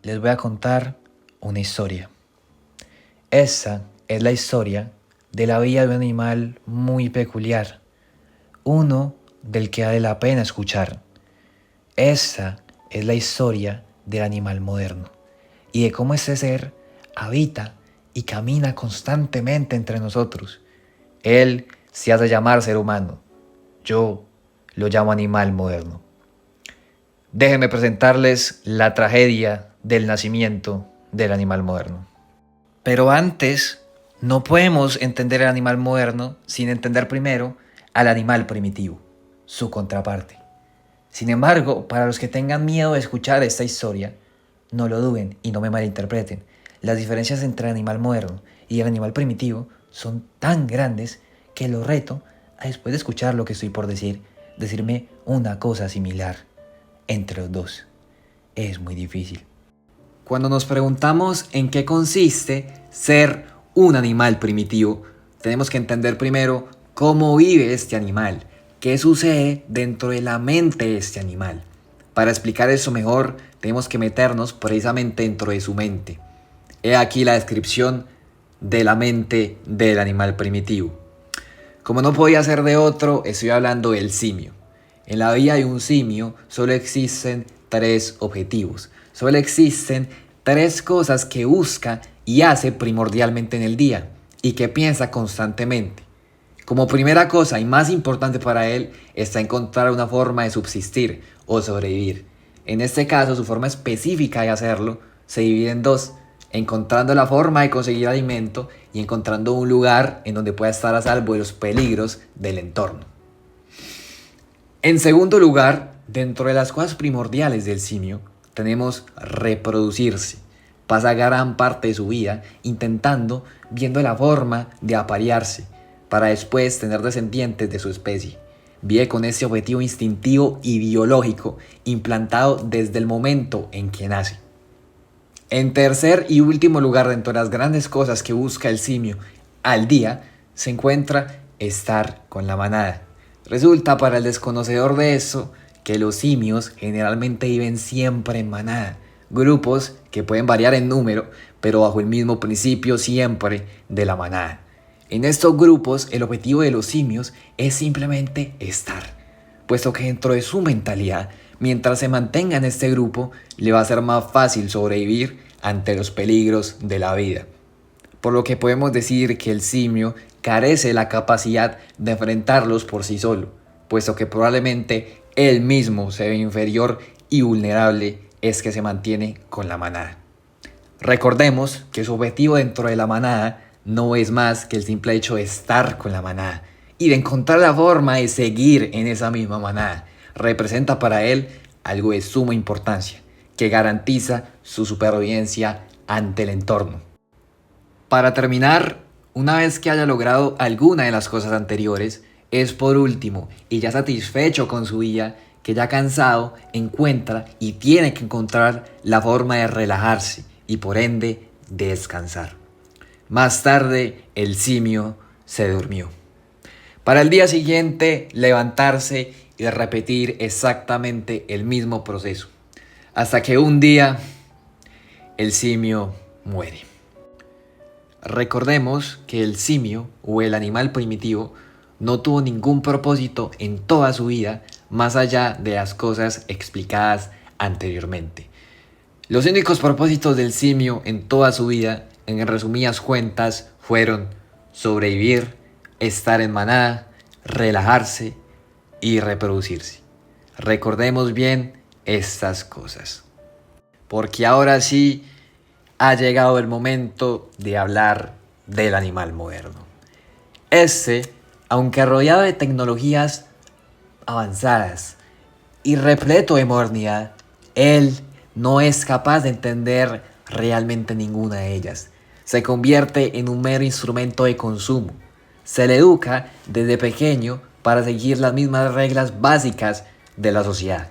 les voy a contar una historia. Esta es la historia de la vida de un animal muy peculiar, uno del que vale la pena escuchar. Esta es la historia del animal moderno y de cómo este ser habita y camina constantemente entre nosotros. Él se hace llamar ser humano, yo lo llamo animal moderno. Déjenme presentarles la tragedia del nacimiento del animal moderno. Pero antes, no podemos entender el animal moderno sin entender primero al animal primitivo, su contraparte. Sin embargo, para los que tengan miedo de escuchar esta historia, no lo duden y no me malinterpreten. Las diferencias entre el animal moderno y el animal primitivo son tan grandes que los reto a, después de escuchar lo que estoy por decir, decirme una cosa similar entre los dos. Es muy difícil. Cuando nos preguntamos en qué consiste ser un animal primitivo, tenemos que entender primero cómo vive este animal, qué sucede dentro de la mente de este animal. Para explicar eso mejor, tenemos que meternos precisamente dentro de su mente. He aquí la descripción de la mente del animal primitivo. Como no podía ser de otro, estoy hablando del simio. En la vida de un simio solo existen 3 objetivos. Solo existen 3 cosas que busca y hace primordialmente en el día y que piensa constantemente. Como primera cosa y más importante para él está encontrar una forma de subsistir o sobrevivir. En este caso, su forma específica de hacerlo se divide en 2, encontrando la forma de conseguir alimento y encontrando un lugar en donde pueda estar a salvo de los peligros del entorno. En segundo lugar, dentro de las cosas primordiales del simio, tenemos reproducirse. Pasa gran parte de su vida intentando, viendo la forma de aparearse, para después tener descendientes de su especie. Vive con ese objetivo instintivo y biológico implantado desde el momento en que nace. En tercer y último lugar, dentro de las grandes cosas que busca el simio al día, se encuentra estar con la manada. Resulta para el desconocedor de eso que los simios generalmente viven siempre en manada, grupos que pueden variar en número, pero bajo el mismo principio siempre de la manada. En estos grupos el objetivo de los simios es simplemente estar, puesto que dentro de su mentalidad, mientras se mantenga en este grupo, le va a ser más fácil sobrevivir ante los peligros de la vida. Por lo que podemos decir que el simio carece de la capacidad de enfrentarlos por sí solo, puesto que probablemente él mismo se ve inferior y vulnerable es que se mantiene con la manada. Recordemos que su objetivo dentro de la manada no es más que el simple hecho de estar con la manada y de encontrar la forma de seguir en esa misma manada. Representa para él algo de suma importancia, que garantiza su supervivencia ante el entorno. Para terminar, una vez que haya logrado alguna de las cosas anteriores, es por último, y ya satisfecho con su vida, que ya cansado, encuentra y tiene que encontrar la forma de relajarse y por ende de descansar. Más tarde, el simio se durmió. Para el día siguiente, levantarse y repetir exactamente el mismo proceso. Hasta que un día, el simio muere. Recordemos que el simio o el animal primitivo no tuvo ningún propósito en toda su vida más allá de las cosas explicadas anteriormente. Los únicos propósitos del simio en toda su vida, en resumidas cuentas, fueron sobrevivir, estar en manada, relajarse y reproducirse. Recordemos bien estas cosas, porque ahora sí ha llegado el momento de hablar del animal moderno. Aunque rodeado de tecnologías avanzadas y repleto de modernidad, él no es capaz de entender realmente ninguna de ellas. Se convierte en un mero instrumento de consumo. Se le educa desde pequeño para seguir las mismas reglas básicas de la sociedad.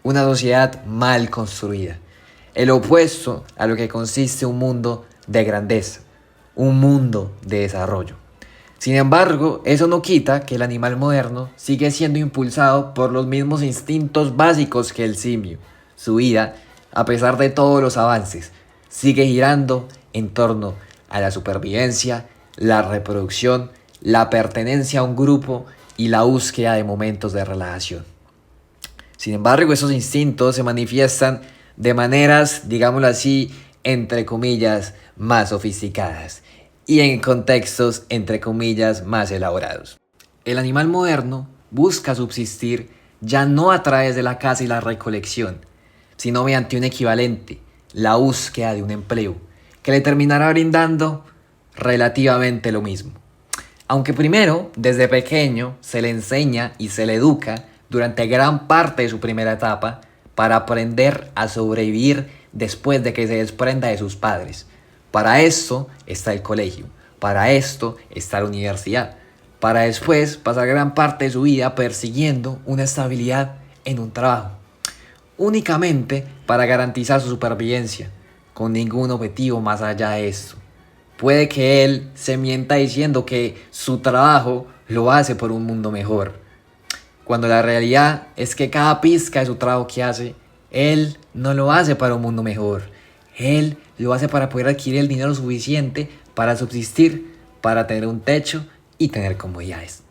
Una sociedad mal construida. El opuesto a lo que consiste un mundo de grandeza, un mundo de desarrollo. Sin embargo, eso no quita que el animal moderno sigue siendo impulsado por los mismos instintos básicos que el simio. Su vida a pesar de todos los avances, sigue girando en torno a la supervivencia, la reproducción, la pertenencia a un grupo y la búsqueda de momentos de relajación. Sin embargo, esos instintos se manifiestan de maneras, digámoslo así, entre comillas, más sofisticadas y en contextos, entre comillas, más elaborados. El animal moderno busca subsistir ya no a través de la caza y la recolección, sino mediante un equivalente, la búsqueda de un empleo, que le terminará brindando relativamente lo mismo. Aunque primero, desde pequeño, se le enseña y se le educa durante gran parte de su primera etapa para aprender a sobrevivir después de que se desprenda de sus padres. Para esto está el colegio, para esto está la universidad, para después pasar gran parte de su vida persiguiendo una estabilidad en un trabajo, únicamente para garantizar su supervivencia, con ningún objetivo más allá de esto. Puede que él se mienta diciendo que su trabajo lo hace por un mundo mejor, cuando la realidad es que cada pizca de su trabajo que hace, él no lo hace para un mundo mejor. Él lo hace para poder adquirir el dinero suficiente para subsistir, para tener un techo y tener comodidades.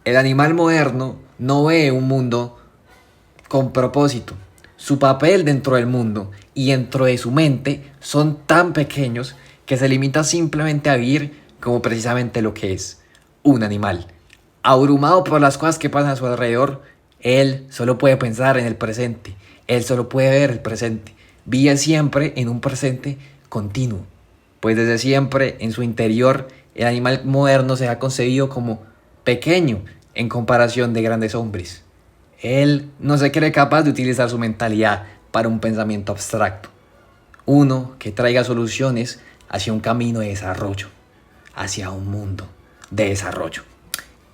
El animal moderno no ve un mundo con propósito. Su papel dentro del mundo y dentro de su mente son tan pequeños que se limita simplemente a vivir como precisamente lo que es, un animal. Abrumado por las cosas que pasan a su alrededor, él solo puede pensar en el presente, él solo puede ver el presente, vive siempre en un presente continuo, pues desde siempre en su interior el animal moderno se ha concebido como pequeño en comparación de grandes hombres. Él no se cree capaz de utilizar su mentalidad para un pensamiento abstracto, uno que traiga soluciones hacia un camino de desarrollo, hacia un mundo de desarrollo.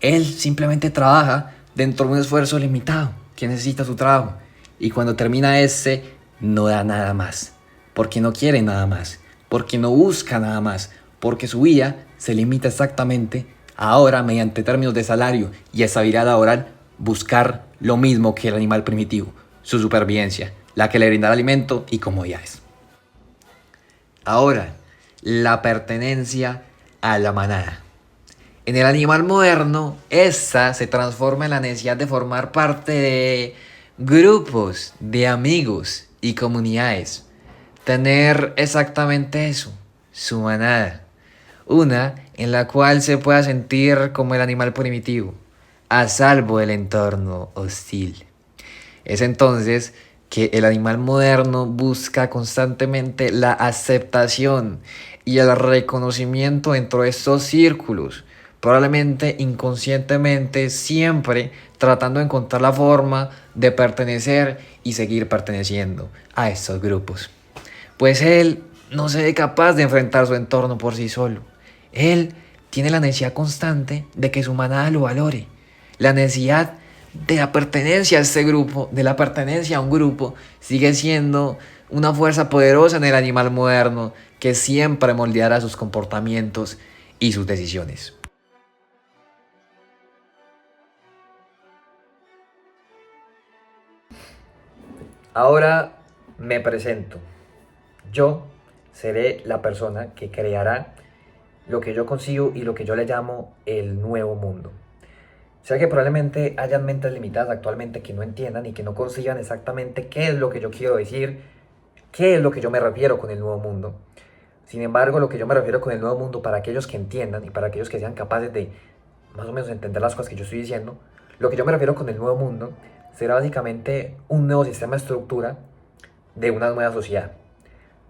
Él simplemente trabaja dentro de un esfuerzo limitado que necesita su trabajo, y cuando termina ese no da nada más, porque no quiere nada más, porque no busca nada más, porque su vida se limita exactamente a ahora, mediante términos de salario y estabilidad laboral, buscar lo mismo que el animal primitivo, su supervivencia, la que le brinda alimento y comodidades. Ahora, la pertenencia a la manada. En el animal moderno, esta se transforma en la necesidad de formar parte de grupos de amigos y comunidades. Tener exactamente eso, su manada. Una en la cual se pueda sentir como el animal primitivo, a salvo del entorno hostil. Es entonces que el animal moderno busca constantemente la aceptación y el reconocimiento dentro de estos círculos, probablemente inconscientemente, siempre tratando de encontrar la forma de pertenecer y seguir perteneciendo a estos grupos. Pues él no se ve capaz de enfrentar su entorno por sí solo. Él tiene la necesidad constante de que su manada lo valore, la necesidad de la pertenencia a este grupo, de la pertenencia a un grupo, sigue siendo una fuerza poderosa en el animal moderno que siempre moldeará sus comportamientos y sus decisiones. Ahora me presento. Yo seré la persona que creará lo que yo consigo y lo que yo le llamo el nuevo mundo. Sé que probablemente hayan mentes limitadas actualmente que no entiendan y que no consigan exactamente qué es lo que yo quiero decir, qué es lo que yo me refiero con el nuevo mundo. Sin embargo, lo que yo me refiero con el nuevo mundo, para aquellos que entiendan y para aquellos que sean capaces de más o menos entender las cosas que yo estoy diciendo, lo que yo me refiero con el nuevo mundo será básicamente un nuevo sistema de estructura de una nueva sociedad.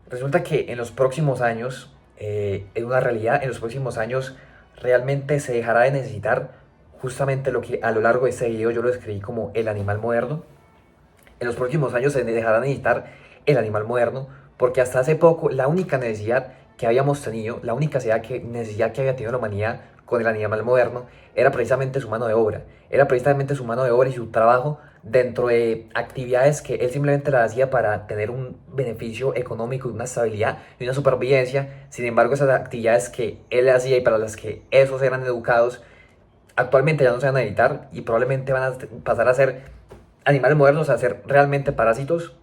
Resulta que en los próximos años, es una realidad, en los próximos años realmente se dejará de necesitar justamente lo que a lo largo de este video yo lo describí como el animal moderno. En los próximos años se dejará de necesitar el animal moderno, porque hasta hace poco la única necesidad que habíamos tenido, la única necesidad que había tenido la humanidad con el animal moderno era precisamente su mano de obra. Era precisamente su mano de obra y su trabajo dentro de actividades que él simplemente las hacía para tener un beneficio económico y una estabilidad y una supervivencia. Sin embargo, esas actividades que él hacía y para las que esos eran educados, actualmente ya no se van a necesitar y probablemente van a pasar a ser animales modernos, a ser realmente parásitos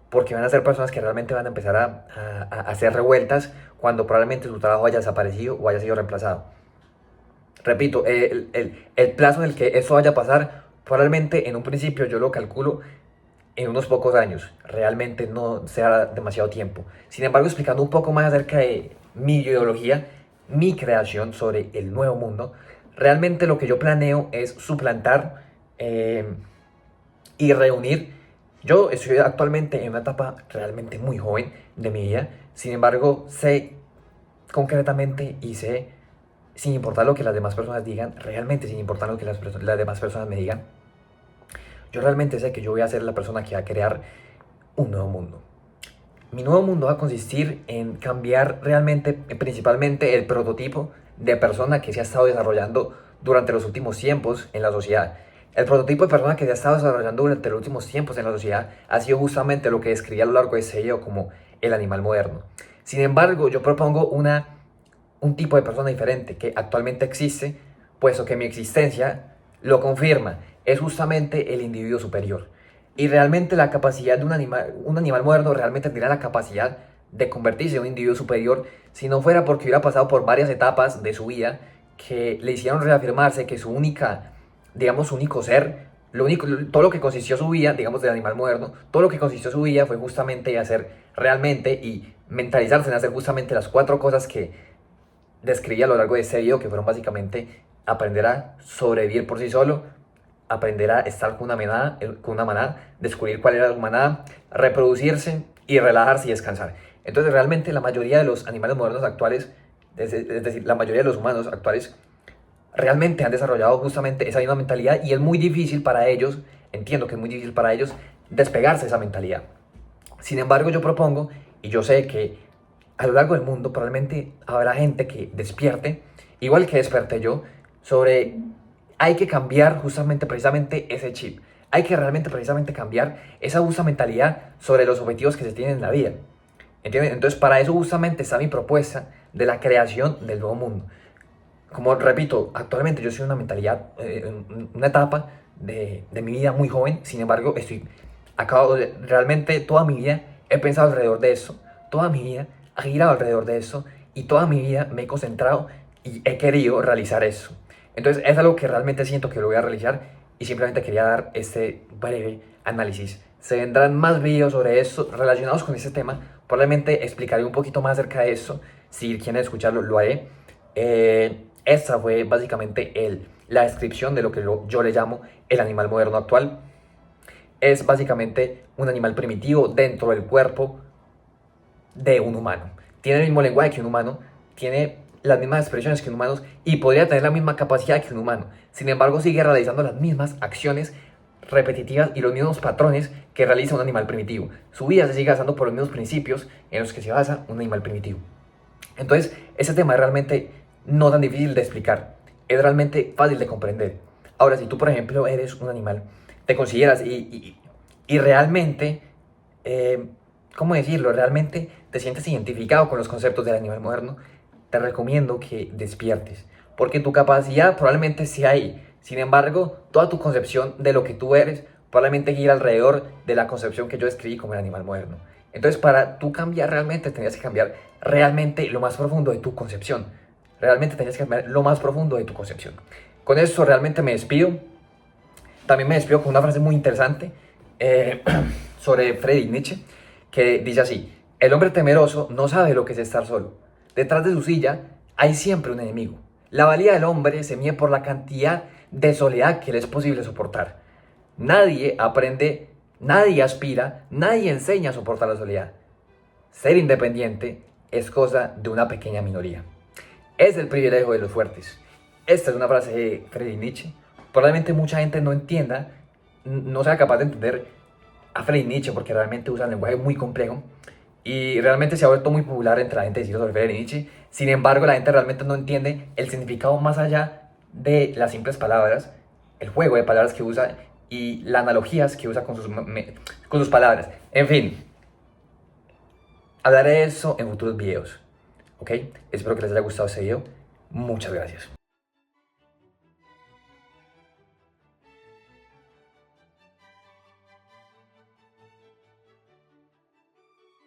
porque van a ser personas que realmente van a empezar a hacer revueltas cuando probablemente su trabajo haya desaparecido o haya sido reemplazado. Repito, el plazo en el que eso vaya a pasar, probablemente en un principio yo lo calculo en unos pocos años, realmente no sea demasiado tiempo. Sin embargo, explicando un poco más acerca de mi ideología, mi creación sobre el nuevo mundo, realmente lo que yo planeo es suplantar y reunir. Yo estoy actualmente en una etapa realmente muy joven de mi vida, sin embargo, sé concretamente y sé, sin importar lo que las demás personas digan, realmente sin importar lo que las demás personas me digan, yo realmente sé que yo voy a ser la persona que va a crear un nuevo mundo. Mi nuevo mundo va a consistir en cambiar realmente, principalmente el prototipo de persona que se ha estado desarrollando durante los últimos tiempos en la sociedad. El prototipo de persona que se ha estado desarrollando durante los últimos tiempos en la sociedad ha sido justamente lo que describí a lo largo de este video como el animal moderno. Sin embargo, yo propongo un tipo de persona diferente que actualmente existe, puesto que mi existencia lo confirma. Es justamente el individuo superior. Y realmente la capacidad de un animal moderno realmente tendría la capacidad de convertirse en un individuo superior si no fuera porque hubiera pasado por varias etapas de su vida que le hicieron reafirmarse que su única, digamos, su único ser, todo lo que consistió su vida, digamos, del animal moderno, todo lo que consistió su vida fue justamente hacer realmente y mentalizarse en hacer justamente las cuatro cosas que describí a lo largo de este video, que fueron básicamente aprender a sobrevivir por sí solo, aprender a estar con una manada, descubrir cuál era su manada, reproducirse y relajarse y descansar. Entonces realmente la mayoría de los animales modernos actuales, es decir, la mayoría de los humanos actuales, realmente han desarrollado justamente esa misma mentalidad y es muy difícil para ellos, entiendo que es muy difícil para ellos, despegarse de esa mentalidad. Sin embargo, yo propongo, y yo sé que a lo largo del mundo probablemente habrá gente que despierte, igual que desperté yo, sobre hay que cambiar justamente precisamente ese chip. Hay que realmente precisamente cambiar esa justa mentalidad sobre los objetivos que se tienen en la vida. ¿Entienden? Entonces para eso justamente está mi propuesta de la creación del nuevo mundo. Como repito, actualmente yo soy una mentalidad, una etapa de mi vida muy joven, sin embargo realmente toda mi vida he pensado alrededor de eso, toda mi vida ha girado alrededor de eso y toda mi vida me he concentrado y he querido realizar eso. Entonces es algo que realmente siento que lo voy a realizar y simplemente quería dar este breve análisis. Se vendrán más videos sobre eso relacionados con este tema, probablemente explicaré un poquito más acerca de eso, si quieren escucharlo lo haré. Esta fue básicamente la descripción de lo que yo le llamo el animal moderno actual. Es básicamente un animal primitivo dentro del cuerpo de un humano. Tiene el mismo lenguaje que un humano, tiene las mismas expresiones que un humano y podría tener la misma capacidad que un humano. Sin embargo, sigue realizando las mismas acciones repetitivas y los mismos patrones que realiza un animal primitivo. Su vida se sigue basando por los mismos principios en los que se basa un animal primitivo. Entonces, ese tema es realmente no tan difícil de explicar, es realmente fácil de comprender. Ahora, si tú, por ejemplo, eres un animal, te consideras y realmente, ¿cómo decirlo? Realmente te sientes identificado con los conceptos del animal moderno, te recomiendo que despiertes, porque tu capacidad probablemente sea ahí. Sin embargo, toda tu concepción de lo que tú eres probablemente gira alrededor de la concepción que yo escribí como el animal moderno. Entonces, para tú cambiar realmente, tenías que cambiar realmente lo más profundo de tu concepción. Realmente tenías que cambiar lo más profundo de tu concepción. Con eso realmente me despido. También me despido con una frase muy interesante sobre Friedrich Nietzsche, que dice así: el hombre temeroso no sabe lo que es estar solo. Detrás de su silla hay siempre un enemigo. La valía del hombre se mide por la cantidad de soledad que le es posible soportar. Nadie aprende, nadie aspira, nadie enseña a soportar la soledad. Ser independiente es cosa de una pequeña minoría. Es el privilegio de los fuertes. Esta es una frase de Friedrich Nietzsche. Probablemente mucha gente no entienda, no sea capaz de entender a Friedrich Nietzsche porque realmente usa un lenguaje muy complejo y realmente se ha vuelto muy popular entre la gente decir sobre Friedrich Nietzsche. Sin embargo, la gente realmente no entiende el significado más allá de las simples palabras, el juego de palabras que usa y las analogías que usa con sus palabras. En fin, hablaré de eso en futuros videos. ¿Ok? Espero que les haya gustado este video. Muchas gracias.